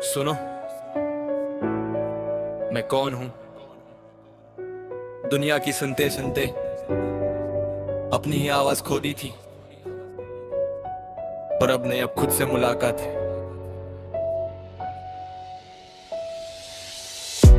सुनो, मैं कौन हूं? दुनिया की सुनते सुनते अपनी ही आवाज खो दी थी, और अब नहीं, अब खुद से मुलाकात है।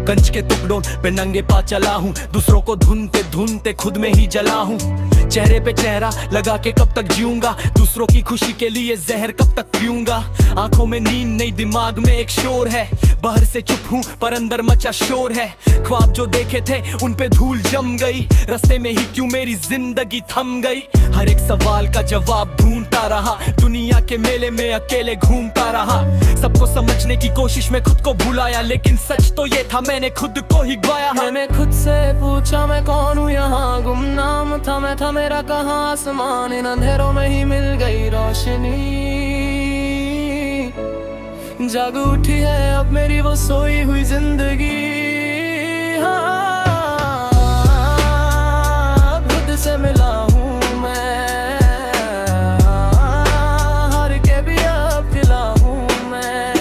कंच के टुकड़ों पे नंगे पा चला हूँ, दूसरों को ढूंढते ढूंढते खुद में ही जला हूँ। चेहरे पे चेहरा लगा के कब तक जीऊंगा, दूसरों की खुशी के लिए जहर कब तक पीऊंगा। आंखों में नींद नहीं, दिमाग में एक शोर है, बाहर से चुप हूँ पर अंदर मचा शोर है। ख्वाब जो देखे थे उन पे धूल जम गई, रास्ते में ही क्यों मेरी जिंदगी थम गई। हर एक सवाल का जवाब ढूंढता रहा, दुनिया के मेले में अकेले घूमता रहा। सबको समझने की कोशिश में खुद को भुलाया, लेकिन सच तो ये था मैंने खुद को ही गवाया। मैंने खुद से पूछा मैं कौन हूँ, यहाँ गुमनाम था मैं, था मेरा कहाँ आसमान। इन अंधेरों में ही मिल गई रोशनी, जाग उठी है अब मेरी वो सोई हुई जिंदगी। हाँ, खुद से मिला हूँ मैं, हार के भी अब खिला हूँ मैं।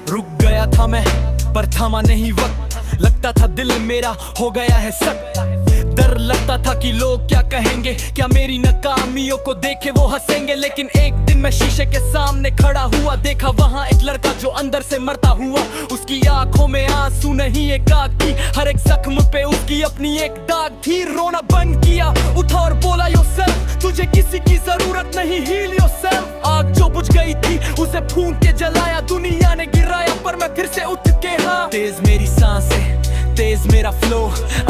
रुक गया था मैं पर थमा नहीं वक्त, लगता था दिल मेरा हो गया है सख्त। डर लगता था कि लोग क्या कहेंगे, क्या मेरी नाकामियों को देखे वो हंसेंगे। लेकिन एक दिन मैं शीशे के सामने खड़ा हुआ, देखा वहाँ एक लड़का जो अंदर से मरता हुआ। उसकी आंखों में आंसू नहीं एक आग थी, हर एक जख्म पे उसकी अपनी एक दाग थी। रोना बंद किया, उठा और बोला योरसेल्फ, तुझे किसी की जरूरत नहीं, हील योरसेल्फ। आग जो बुझ गई थी उसे फूंक के जलाया, दुनिया ने गिराया पर मैं फिर से उठ के हाँ। तेज मेरी सांसें, तेज मेरा फ्लो,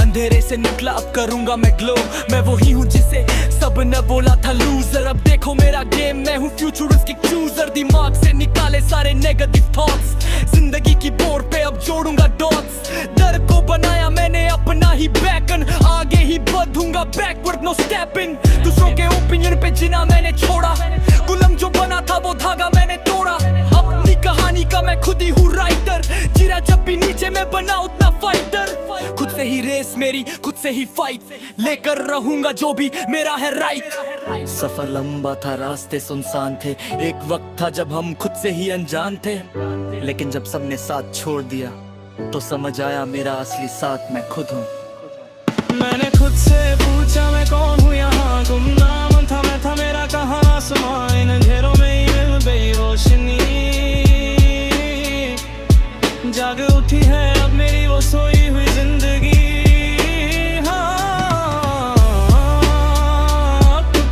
अंधेरे से निकला अब करूंगा मैं ग्लो। मैं वही हूँ जिसे सब ने बोला था लूजर, अब देखो मेरा गेम, मैं हूँ फ्यूचरिस्टिक चूजर। दिमाग से निकाले सारे नेगेटिव थॉट्स, जिंदगी की बोर्ड पे अब जोड़ूंगा डॉट्स। डर को बनाया मैंने अपना ही बैकन, आगे ही बढ़ूंगा बैकवर्ड नो स्टेपिंग। दूसरों के ओपिनियन पे जीना मैंने छोड़ा, गुलाम जो बना था वो धागा मैंने तोड़ा। अपनी कहानी का मैं खुद ही हूँ राइटर, जीरा जब भी नीचे मैं बना उतना फाइटर। खुद से ही रेस मेरी, खुद से ही फाइट, लेकर रहूंगा जो भी मेरा है राइट। सफर लंबा था, रास्ते सुनसान थे, एक वक्त था जब हम खुद से ही अनजान थे। लेकिन जब सबने साथ छोड़ दिया तो समझ आया मेरा असली साथ मैं खुद हूँ। मैंने खुद से पूछा मैं कौन हूँ, यहाँ गुमनाम था मैं, था मेरा कहाँ आसमान। इन अंधेरों में ही मिल गई रोशनी, जाग उठी है अब मेरी वो सोई हुई जिंदगी। हाँ,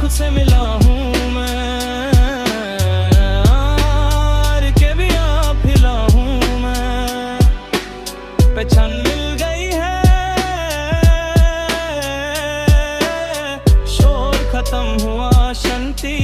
खुद से मिला हूँ मैं, हार के भी अब खिला हूँ मैं। पहचान मिल गई है, शोर खत्म हुआ, शांति